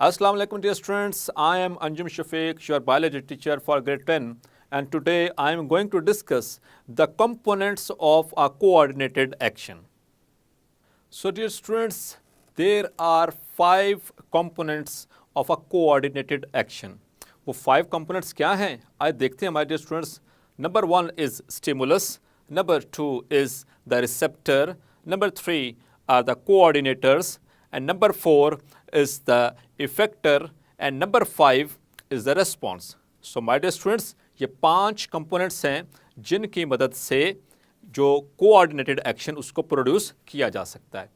Assalamu alaikum dear students, I am Anjum Shafiq, your biology teacher for grade 10, and today I am going to discuss the components of a coordinated action. So dear students, there are 5 components of a coordinated action. वो 5 components क्या हैं? आइए देखते हैं हमारे dear students. Number 1 is stimulus, number 2 is the receptor, number 3 are the coordinators, and number 4 is the effector, and number 5 is the response. So my dear students, ये 5 components हैं जिनकी मदद से जो कोऑर्डिनेटेड एक्शन उसको प्रोड्यूस किया जा सकता है.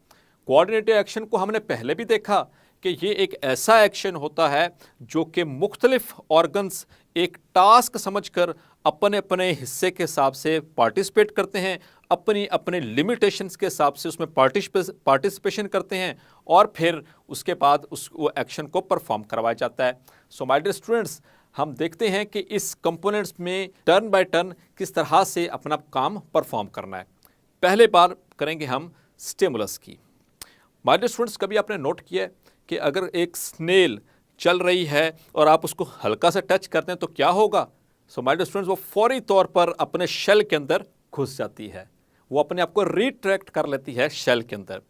कोऑर्डिनेटेड एक्शन को हमने पहले भी देखा कि ये एक ऐसा एक्शन होता है जो कि मुख्तलिफ ऑर्गन्स एक टास्क समझकर अपने अपने हिस्से के हिसाब से पार्टिसिपेट करते हैं, अपनी अपने लिमिटेशंस के हिसाब से उसमें पार्टिसिपेशन करते हैं और फिर उसके बाद वो एक्शन को परफॉर्म करवाया जाता है. सो माय डियर स्टूडेंट्स, हम देखते हैं कि इस कंपोनेंट्स में टर्न बाय टर्न किस तरह से अपना काम परफॉर्म करना है. पहले बार करेंगे हम स्टिमुलस की. माय डियर स्टूडेंट्स, कभी आपने नोट किया है कि अगर एक स्नेल चल रही है और आप उसको हल्का से टच करते हैं तो क्या होगा? सो माय डियर स्टूडेंट्स, वो फौरी तौर पर अपने शेल के अंदर घुस जाती है, वो अपने आप को रिट्रैक्ट कर लेती है शेल के अंदर.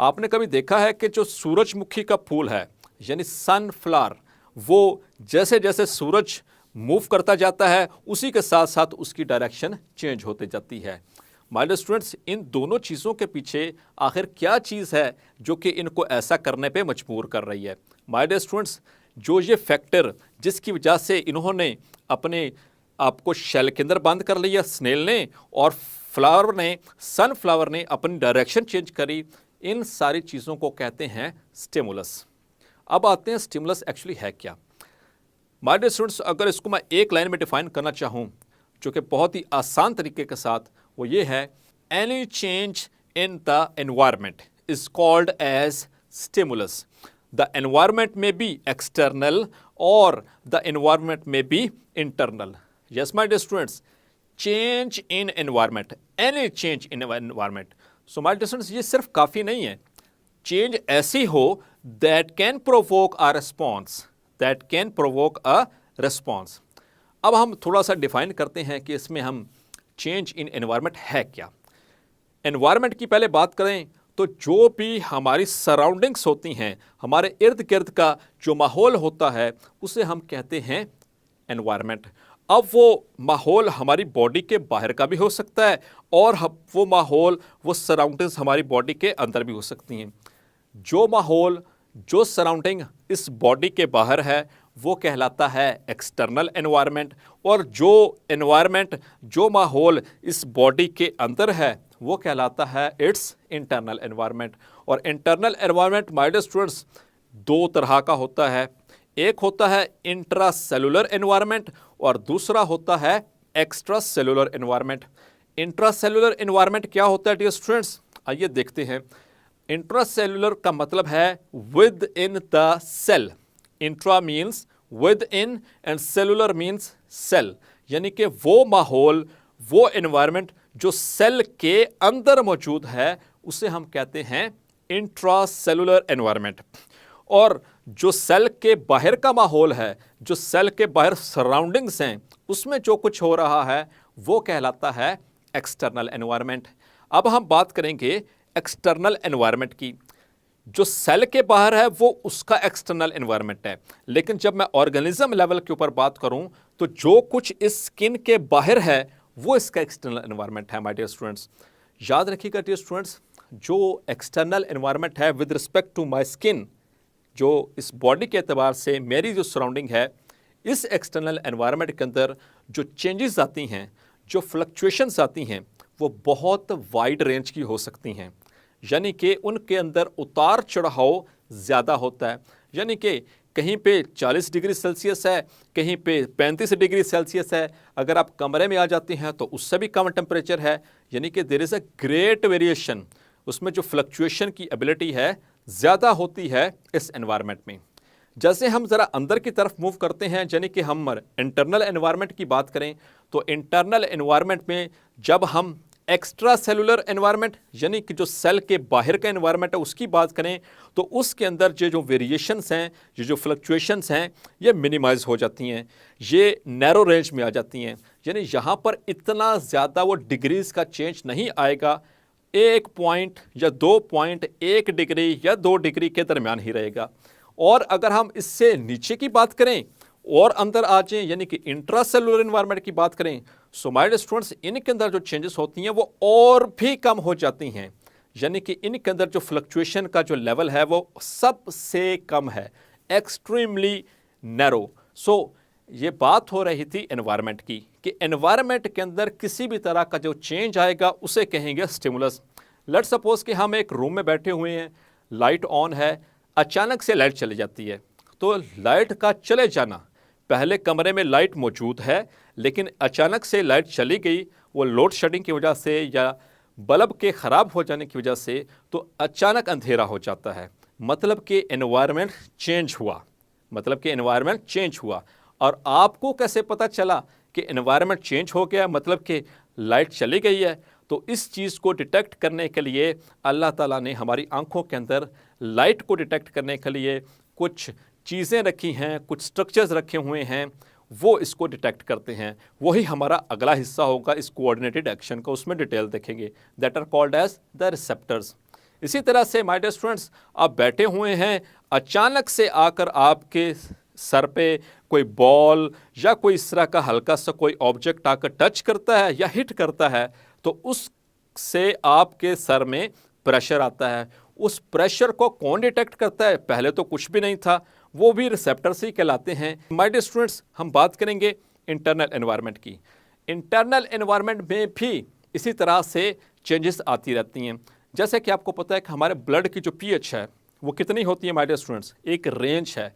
आपने कभी देखा है कि जो सूरजमुखी का फूल है यानी सनफ्लावर, वो जैसे जैसे सूरज मूव करता जाता है उसी के साथ साथ उसकी डायरेक्शन चेंज होते जाती है. माय डियर स्टूडेंट्स, इन दोनों चीज़ों के पीछे आखिर क्या चीज़ है जो कि इनको ऐसा करने पे मजबूर कर रही है? माय डियर स्टूडेंट्स, जो ये फैक्टर जिसकी वजह से इन्होंने अपने आपको शेल के अंदर बंद कर लिया स्नेल ने और फ्लावर ने, सनफ्लावर ने अपनी डायरेक्शन चेंज करी, इन सारी चीज़ों को कहते हैं स्टिमुलस. अब आते हैं स्टिमुलस एक्चुअली है क्या. माय डियर स्टूडेंट्स, अगर इसको मैं एक लाइन में डिफाइन करना चाहूँ जो कि बहुत ही आसान तरीके के साथ, वो ये है, any change in the environment is called as stimulus. The environment में बी एक्सटर्नल और द एनवायरनमेंट में be internal. Yes my dear students, change in environment, any change in environment. So my dear students, ये सिर्फ काफ़ी नहीं है. Change ऐसी हो that can provoke a response, that can provoke a response. अब हम थोड़ा सा डिफाइन करते हैं कि इसमें हम चेंज इन एनवायरनमेंट है क्या. एनवायरनमेंट की पहले बात करें तो जो भी हमारी सराउंडिंग्स होती हैं, हमारे इर्द गिर्द का जो माहौल होता है उसे हम कहते हैं एनवायरनमेंट. अब वो माहौल हमारी बॉडी के बाहर का भी हो सकता है और वो माहौल, वो सराउंडिंग्स हमारी बॉडी के अंदर भी हो सकती हैं. जो माहौल, जो सराउंडिंग इस बॉडी के बाहर है वो कहलाता है एक्सटर्नल एनवायरनमेंट, और जो एनवायरनमेंट, जो माहौल इस बॉडी के अंदर है वो कहलाता है इट्स इंटरनल एनवायरनमेंट. और internal environment my dear students 2 तरह का होता है. एक होता है इंट्रा सेलुलर एनवायरनमेंट और दूसरा होता है extra cellular environment. Intra cellular environment क्या होता है डियर स्टूडेंट्स? आइए देखते हैं. इंट्रा सेलुलर का मतलब है within the cell. Intra means within and cellular means cell, यानी कि वो माहौल, वो एनवायरनमेंट जो सेल के अंदर मौजूद है उसे हम कहते हैं इंट्रा सेलुलर एनवायरनमेंट. और जो सेल के बाहर का माहौल है, जो सेल के बाहर सराउंडिंग्स हैं, उसमें जो कुछ हो रहा है वो कहलाता है एक्सटर्नल एनवायरनमेंट. अब हम बात करेंगे एक्सटर्नल एनवायरनमेंट की. जो सेल के बाहर है वो उसका एक्सटर्नल एनवायरनमेंट है, लेकिन जब मैं ऑर्गेनिज्म लेवल के ऊपर बात करूं तो जो कुछ इस स्किन के बाहर है वो इसका एक्सटर्नल एनवायरनमेंट है. माय डियर स्टूडेंट्स, याद रखिएगा डियर स्टूडेंट्स, जो एक्सटर्नल एनवायरनमेंट है with respect to my skin, जो इस बॉडी के एतबार से मेरी जो सराउंडिंग है, इस एक्सटर्नल एनवायरनमेंट के अंदर जो चेंजेस आती हैं, जो फ्लक्चुएशंस आती हैं, वो बहुत वाइड रेंज की हो सकती हैं. यानी कि उनके अंदर उतार चढ़ाव ज़्यादा होता है. यानी कि कहीं पे 40 डिग्री सेल्सियस है, कहीं पे 35 डिग्री सेल्सियस है. अगर आप कमरे में आ जाते हैं तो उससे भी कम टेम्परेचर है. यानी कि there is a great variation. उसमें जो फ्लक्चुएशन की एबिलिटी है ज़्यादा होती है इस एनवायरनमेंट में. जैसे हम ज़रा अंदर की तरफ मूव करते हैं, यानी कि हम इंटरनल एनवायरनमेंट की बात करें तो इंटरनल एनवायरनमेंट में जब हम एक्स्ट्रा सेलुलर एनवायरनमेंट यानी कि जो सेल के बाहर का एनवायरनमेंट है उसकी बात करें तो उसके अंदर जो वेरिएशंस हैं, ये जो फ्लक्चुएशंस हैं, ये मिनिमाइज हो जाती हैं, ये नैरो रेंज में आ जाती हैं। यानी यहाँ पर इतना ज़्यादा वो डिग्रीज़ का चेंज नहीं आएगा, 1 पॉइंट या 2 पॉइंट 1 डिग्री या 2 डिग्री के दरमियान ही रहेगा। और अगर हम इससे नीचे की बात करें और अंदर आ जाएं यानी कि इंट्रा सेलुलर एनवायरनमेंट की बात करें, सो माय डियर स्टूडेंट्स, इनके अंदर जो चेंजेस होती हैं वो और भी कम हो जाती हैं। यानी कि इनके अंदर जो फ्लक्चुएशन का जो लेवल है वो सबसे कम है, एक्सट्रीमली नैरो। सो ये बात हो रही थी एनवायरनमेंट की कि एनवायरनमेंट के अंदर किसी भी तरह का जो चेंज आएगा उसे कहेंगे स्टिमुलस। लेट्स सपोज कि हम एक रूम में बैठे हुए हैं, लाइट ऑन है, अचानक से लाइट चली जाती है। तो लाइट का चले जाना, पहले कमरे में लाइट मौजूद है लेकिन अचानक से लाइट चली गई, वो लोड शेडिंग की वजह से या बल्ब के ख़राब हो जाने की वजह से, तो अचानक अंधेरा हो जाता है। मतलब कि एनवायरनमेंट चेंज हुआ, मतलब कि एनवायरनमेंट चेंज हुआ। और आपको कैसे पता चला कि एनवायरनमेंट चेंज हो गया, मतलब कि लाइट चली गई है? तो इस चीज़ को डिटेक्ट करने के लिए अल्लाह ताला ने हमारी आंखों के अंदर लाइट को डिटेक्ट करने के लिए कुछ चीज़ें रखी हैं, कुछ स्ट्रक्चर्स रखे हुए हैं, वो इसको डिटेक्ट करते हैं। वही हमारा अगला हिस्सा होगा इस कोऑर्डिनेटेड एक्शन का, उसमें डिटेल देखेंगे, that are called as the receptors. इसी तरह से माय डियर स्टूडेंट्स, आप बैठे हुए हैं, अचानक से आकर आपके सर पे कोई बॉल या कोई इस तरह का हल्का सा कोई ऑब्जेक्ट आकर टच करता है या हिट करता है, तो उससे आपके सर में प्रेशर आता है। उस प्रेशर को कौन डिटेक्ट करता है? पहले तो कुछ भी नहीं था, वो भी रिसेप्टर्स ही कहलाते हैं। माय डियर स्टूडेंट्स, हम बात करेंगे इंटरनल एनवायरनमेंट की। इंटरनल एनवायरनमेंट में भी इसी तरह से चेंजेस आती रहती हैं। जैसे कि आपको पता है कि हमारे ब्लड की जो पीएच है वो कितनी होती है माय डियर स्टूडेंट्स? एक रेंज है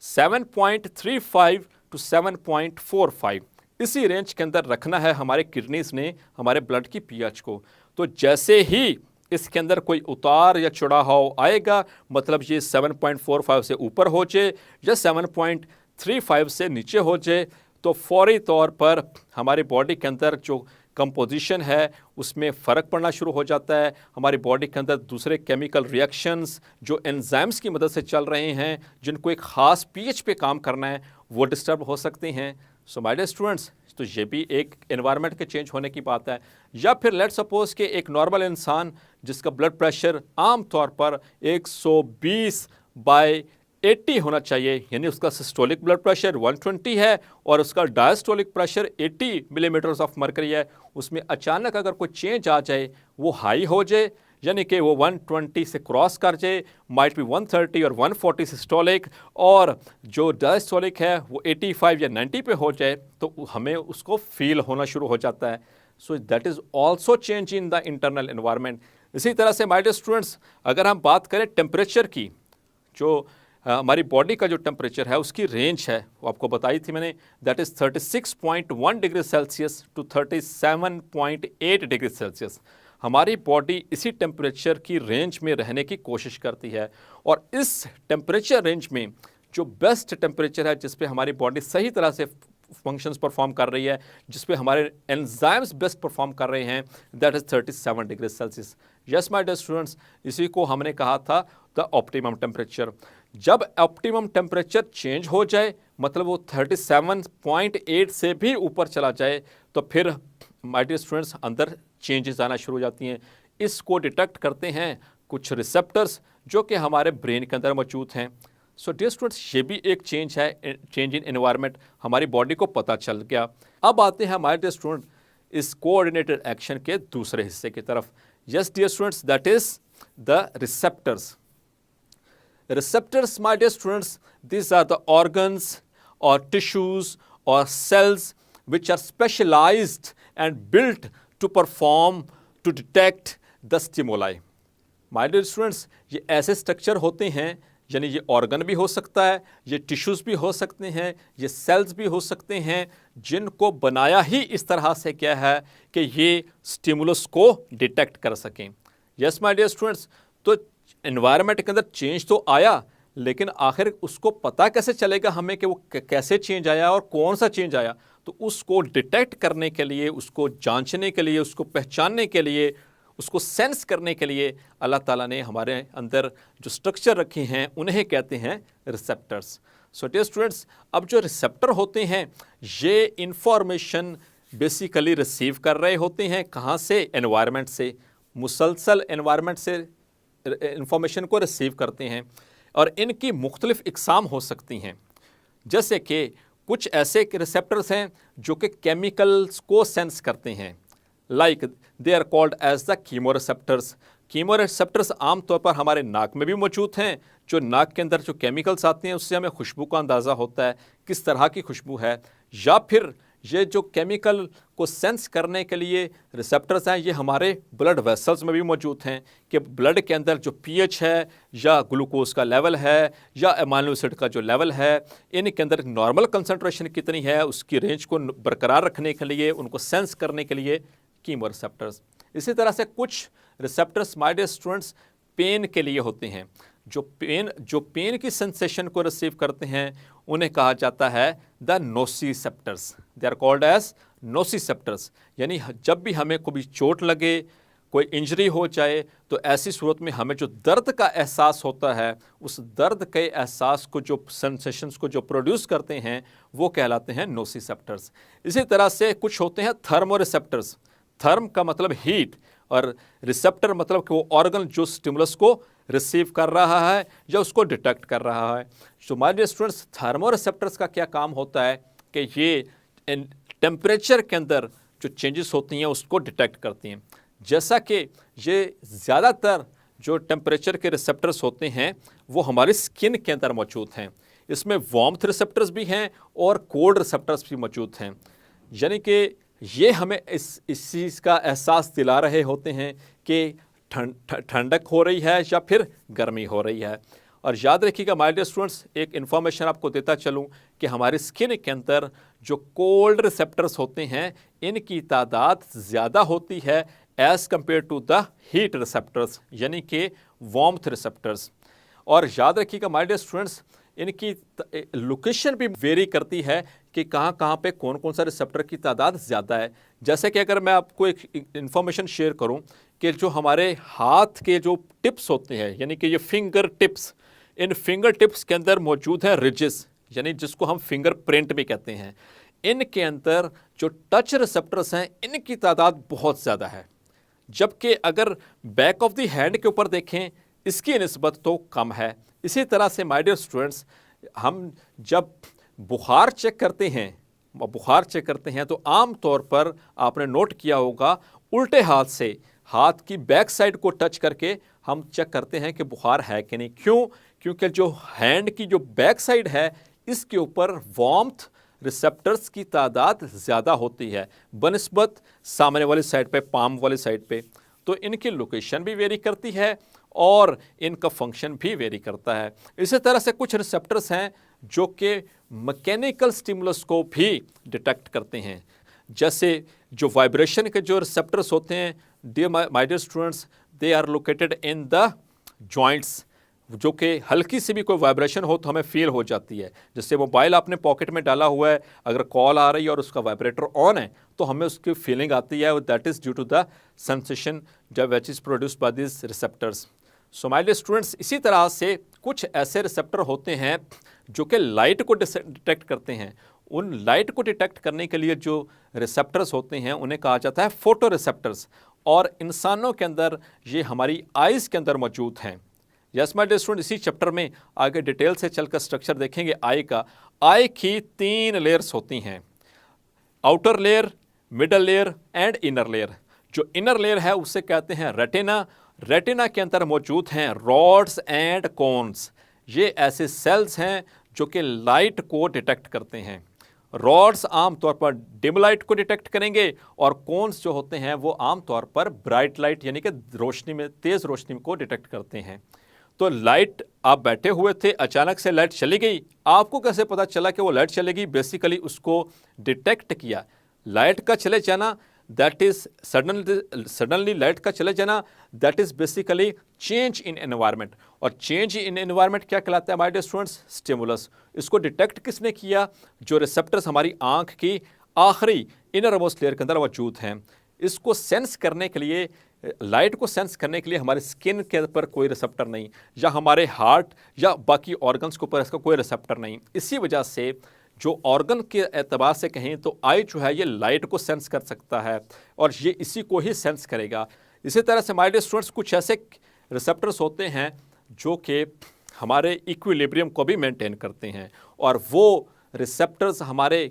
7.35 टू 7.45। इसी रेंज के अंदर रखना है हमारे किडनीज ने हमारे ब्लड की पीएच को। तो जैसे ही इसके अंदर कोई उतार या चढ़ाव आएगा, मतलब ये 7.45 से ऊपर हो जाए या 7.35 से नीचे हो जाए, तो फौरी तौर पर हमारी बॉडी के अंदर जो कंपोजिशन है उसमें फ़र्क पड़ना शुरू हो जाता है। हमारी बॉडी के अंदर दूसरे केमिकल रिएक्शंस जो एंजाइम्स की मदद से चल रहे हैं, जिनको एक ख़ास पीएच पे काम करना है, वो डिस्टर्ब हो सकते हैं। सो माय डियर स्टूडेंट्स, तो ये भी एक एनवायरनमेंट के चेंज होने की बात है। या फिर लेट्स सपोज कि एक नॉर्मल इंसान जिसका ब्लड प्रेशर आम तौर पर 120/80 होना चाहिए, यानी उसका सिस्टोलिक ब्लड प्रेशर 120 है और उसका diastolic pressure 80 millimetres of mercury है, उसमें अचानक अगर कोई चेंज आ जाए, वो हाई हो जाए, यानी कि वो 120 से क्रॉस कर जाए, माइट भी 130 और 140 सिस्टोलिक, और जो डायस्टोलिक है वो 85 या 90 पे हो जाए, तो हमें उसको फील होना शुरू हो जाता है। So that is also change in the internal environment. इसी तरह से माय डियर स्टूडेंट्स, अगर हम बात करें टेम्परेचर की, जो हमारी बॉडी का जो टेम्परेचर है उसकी रेंज है, वो आपको बताई थी मैंने, that is 36.1 degree Celsius to 37.8 degree Celsius. हमारी बॉडी इसी टेम्परेचर की रेंज में रहने की कोशिश करती है, और इस टेम्परेचर रेंज में जो बेस्ट टेम्परेचर है, जिस पे हमारी बॉडी सही तरह से फंक्शंस परफॉर्म कर रही है, जिस पे हमारे एंजाइम्स बेस्ट परफॉर्म कर रहे हैं, that is 37 degree Celsius. Yes my dear students, इसी को हमने कहा था द ऑप्टिमम टेम्परेचर। जब ऑप्टिमम टेम्परेचर चेंज हो जाए, मतलब वो 37.8 से भी ऊपर चला जाए, तो फिर माय डियर स्टूडेंट्स अंदर चेंजेस आना शुरू हो जाती हैं। इसको डिटेक्ट करते हैं कुछ रिसेप्टर्स जो कि हमारे ब्रेन के अंदर मौजूद हैं। सो डियर स्टूडेंट्स, ये भी एक चेंज है, चेंज इन एनवायरनमेंट, हमारी बॉडी को पता चल गया। अब आते हैं हमारे डियर स्टूडेंट इस कोऑर्डिनेटेड एक्शन के दूसरे हिस्से की तरफ। Yes dear students, that is the receptors. Receptors, my dear students, these are the organs or tissues or cells which are specialized and built to perform, to detect the stimuli. My dear students, ये ऐसे structure होते हैं, यानी ये organ भी हो सकता है, ये टिश्यूज़ भी हो सकते हैं, ये सेल्स भी हो सकते हैं, जिनको बनाया ही इस तरह से क्या है कि ये स्टिमुलस को डिटेक्ट कर सकें। यस माय डियर स्टूडेंट्स, तो एनवायरनमेंट के अंदर चेंज तो आया, लेकिन आखिर उसको पता कैसे चलेगा हमें कि वो कैसे चेंज आया और कौन सा चेंज आया? तो उसको डिटेक्ट करने के लिए, उसको जांचने के लिए, उसको पहचानने के लिए, उसको सेंस करने के लिए अल्लाह ताला ने हमारे अंदर जो स्ट्रक्चर रखे हैं उन्हें कहते हैं रिसेप्टर्स। सो डियर स्टूडेंट्स, अब जो रिसेप्टर होते हैं ये इंफॉर्मेशन बेसिकली रिसीव कर रहे होते हैं कहाँ से? एनवायरनमेंट से। मुसलसल एनवायरनमेंट से इंफॉर्मेशन को रिसीव करते हैं और इनकी मुख्तलिफ इकसाम हो सकती हैं। जैसे कि कुछ ऐसे रिसेप्टर्स हैं जो कि केमिकल्स को सेंस करते हैं, like they are called as the chemoreceptors. Chemoreceptors आमतौर पर हमारे नाक में भी मौजूद हैं। जो नाक के अंदर जो केमिकल्स आते हैं उससे हमें खुशबू का अंदाज़ा होता है किस तरह की खुशबू है। या फिर ये जो केमिकल को सेंस करने के लिए रिसेप्टर्स हैं ये हमारे ब्लड वेसल्स में भी मौजूद हैं कि ब्लड के अंदर जो पीएच है या ग्लूकोज का लेवल है या अमाइनो एसिड का जो लेवल है, इनके अंदर नॉर्मल कंसंट्रेशन कितनी है उसकी रेंज को बरकरार रखने के लिए, उनको सेंस करने के लिए कीमोरिसेप्टर्स। इसी तरह से कुछ receptors my dear students pain के लिए होते हैं। जो पेन की सेंसेशन को रिसीव करते हैं उन्हें कहा जाता है the nociceptors. They are called as nociceptors. यानी जब भी हमें कोई चोट लगे, कोई इंजरी हो जाए, तो ऐसी सूरत में हमें जो दर्द का एहसास होता है उस दर्द के एहसास को, जो सेंसेशंस को जो प्रोड्यूस करते हैं वो कहलाते हैं नोसिसेप्टर्स। इसी तरह से कुछ होते हैं थर्मोरिसेप्टर्स। थर्म का मतलब हीट और रिसेप्टर मतलब कि वो ऑर्गन जो स्टिमुलस को रिसीव कर रहा है या उसको डिटेक्ट कर रहा है। So my dear students, thermoreceptors का क्या काम होता है कि ये टेम्परेचर के अंदर जो चेंजेस होती हैं उसको डिटेक्ट करती हैं। जैसा कि ये ज़्यादातर जो टेम्परेचर के रिसेप्टर्स होते हैं वो हमारी स्किन के अंदर मौजूद हैं। इसमें वार्मथ रिसेप्टर्स भी हैं और कोल्ड रिसेप्टर्स भी मौजूद हैं। यानी कि ये हमें इस चीज़ का एहसास दिला रहे होते हैं कि ठंडक हो रही है या फिर गर्मी हो रही है। और याद रखिएगा माय डियर स्टूडेंट्स, एक इन्फॉर्मेशन आपको देता चलूँ कि हमारी स्किन के अंदर जो कोल्ड रिसेप्टर्स होते हैं इनकी तादाद ज़्यादा होती है as compare to the heat receptors, यानी कि वार्मथ रिसेप्टर्स। और याद रखिएगा माय डियर स्टूडेंट्स, इनकी लोकेशन भी वेरी करती है कि कहाँ कहाँ पे कौन कौन सा रिसेप्टर की तादाद ज़्यादा है। जैसे कि अगर मैं आपको एक इन्फॉर्मेशन शेयर करूं कि जो हमारे हाथ के जो टिप्स होते हैं, यानी कि ये finger tips, in finger tips के अंदर मौजूद हैं रिजेस, यानी जिसको हम फिंगर प्रिंट भी कहते हैं। इनके अंदर जो टच रिसेप्टर्स हैं इनकी तादाद बहुत ज़्यादा है, जबकि अगर बैक ऑफ द हैंड के ऊपर देखें इसकी निस्बत तो कम है। इसी तरह से माय डियर स्टूडेंट्स, हम जब बुखार चेक करते हैं तो आम तौर पर आपने नोट किया होगा उल्टे हाथ से हाथ की बैक साइड को टच करके हम चेक करते हैं कि बुखार है कि नहीं। क्यों? क्योंकि जो हैंड की जो बैक साइड है इसके ऊपर वार्मथ रिसेप्टर्स की तादाद ज़्यादा होती है बनिस्बत सामने वाली साइड पे, पाम वाली साइड पे। तो इनकी लोकेशन भी वेरी करती है और इनका फंक्शन भी वेरी करता है। इसी तरह से कुछ रिसेप्टर्स हैं जो कि मैकेनिकल स्टिमुलस को भी डिटेक्ट करते हैं। जैसे जो वाइब्रेशन के जो रिसेप्टर्स होते हैं dear my dear students, they are located in the joints, जो कि हल्की सी भी कोई वाइब्रेशन हो तो हमें फील हो जाती है। जैसे मोबाइल आपने पॉकेट में डाला हुआ है, अगर कॉल आ रही है और उसका वाइब्रेटर ऑन है तो हमें उसकी फीलिंग आती है, that is due to the sensation which is produced by this receptors. So my dear students, इसी तरह से कुछ ऐसे रिसेप्टर होते हैं जो कि लाइट को डिटेक्ट करते हैं। उन लाइट को डिटेक्ट करने के लिए जो रिसेप्टर्स होते हैं उन्हें कहा जाता है फोटो रिसेप्टर्स, और इंसानों के अंदर ये हमारी आइज़ के अंदर मौजूद हैं। यस माय डियर स्टूडेंट, इसी चैप्टर में आगे डिटेल से चलकर स्ट्रक्चर देखेंगे आई का। आई की 3 लेयर्स होती हैं, outer layer, middle layer and inner layer. जो इनर लेयर है उसे कहते हैं रेटिना। रेटिना के अंदर मौजूद हैं रॉड्स एंड कोन्स। ये ऐसे सेल्स हैं जो कि लाइट को डिटेक्ट करते हैं। रॉड्स आमतौर पर डिम लाइट को डिटेक्ट करेंगे और कोन्स जो होते हैं वो आमतौर पर ब्राइट लाइट यानी कि रोशनी में, तेज़ रोशनी को डिटेक्ट करते हैं। तो लाइट, आप बैठे हुए थे, अचानक से लाइट चली गई, आपको कैसे पता चला कि वो लाइट चलेगी? बेसिकली उसको डिटेक्ट किया। लाइट का चले जाना, दैट इज सडनली लाइट का चले जाना, that is basically change in environment. और चेंज इन एनवायरनमेंट क्या कहलाता है माय डियर स्टूडेंट्स? स्टिमुलस। इसको डिटेक्ट किसने किया? जो रिसेप्टर्स हमारी आंख की आखिरी इनर मोस्ट लेयर के अंदर मौजूद हैं। इसको सेंस करने के लिए, लाइट को सेंस करने के लिए हमारे स्किन के ऊपर कोई रिसेप्टर नहीं, या हमारे हार्ट या बाकी ऑर्गन्स के ऊपर इसका कोई रिसेप्टर नहीं। इसी वजह से जो ऑर्गन के एतबार से कहें तो आई जो है ये लाइट को सेंस कर सकता है और ये इसी को ही सेंस करेगा। इसी तरह से माय डियर स्टूडेंट्स, कुछ ऐसे रिसेप्टर्स होते हैं जो कि हमारे इक्विलिब्रियम को भी मेंटेन करते हैं, और वो रिसेप्टर्स हमारे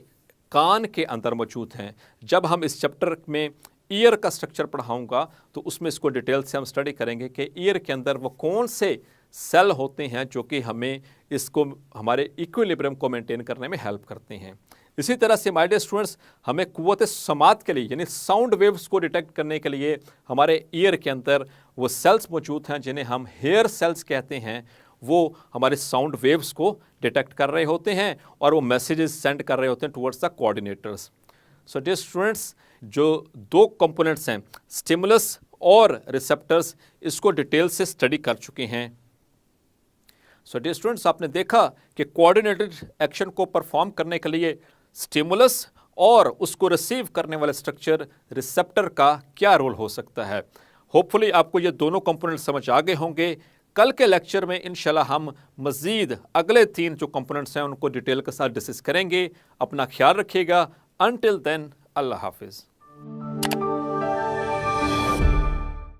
कान के अंदर मौजूद हैं। जब हम इस चैप्टर में ईयर का स्ट्रक्चर पढ़ाऊंगा तो उसमें इसको डिटेल से हम स्टडी करेंगे कि ईयर के अंदर वो कौन से सेल होते हैं जो कि हमें इसको, हमारे इक्विलिब्रियम को मेंटेन करने में हेल्प करते हैं। इसी तरह से माय डियर स्टूडेंट्स, हमें कुव्वत समात के लिए यानी साउंड वेव्स को डिटेक्ट करने के लिए हमारे ईयर के अंदर वो सेल्स मौजूद हैं जिन्हें हम हेयर सेल्स कहते हैं। वो हमारे साउंड वेव्स को डिटेक्ट कर रहे होते हैं और वो मैसेजेस सेंड कर रहे होते हैं towards the coordinators. So dear students, जो दो कंपोनेंट्स हैं स्टिमुलस और रिसेप्टर्स, इसको डिटेल से स्टडी कर चुके हैं। सो डियर स्टूडेंट्स, आपने देखा कि कोऑर्डिनेटेड एक्शन को परफॉर्म करने के लिए स्टिमुलस और उसको रिसीव करने वाले स्ट्रक्चर रिसेप्टर का क्या रोल हो सकता है। होपफुली आपको ये दोनों कंपोनेंट समझ आ गए होंगे। कल के लेक्चर में इंशाल्लाह हम मज़ीद अगले 3 जो कंपोनेंट्स हैं उनको डिटेल के साथ डिस्कस करेंगे। अपना ख्याल रखिएगा। अनटिल देन, अल्लाह हाफिज़।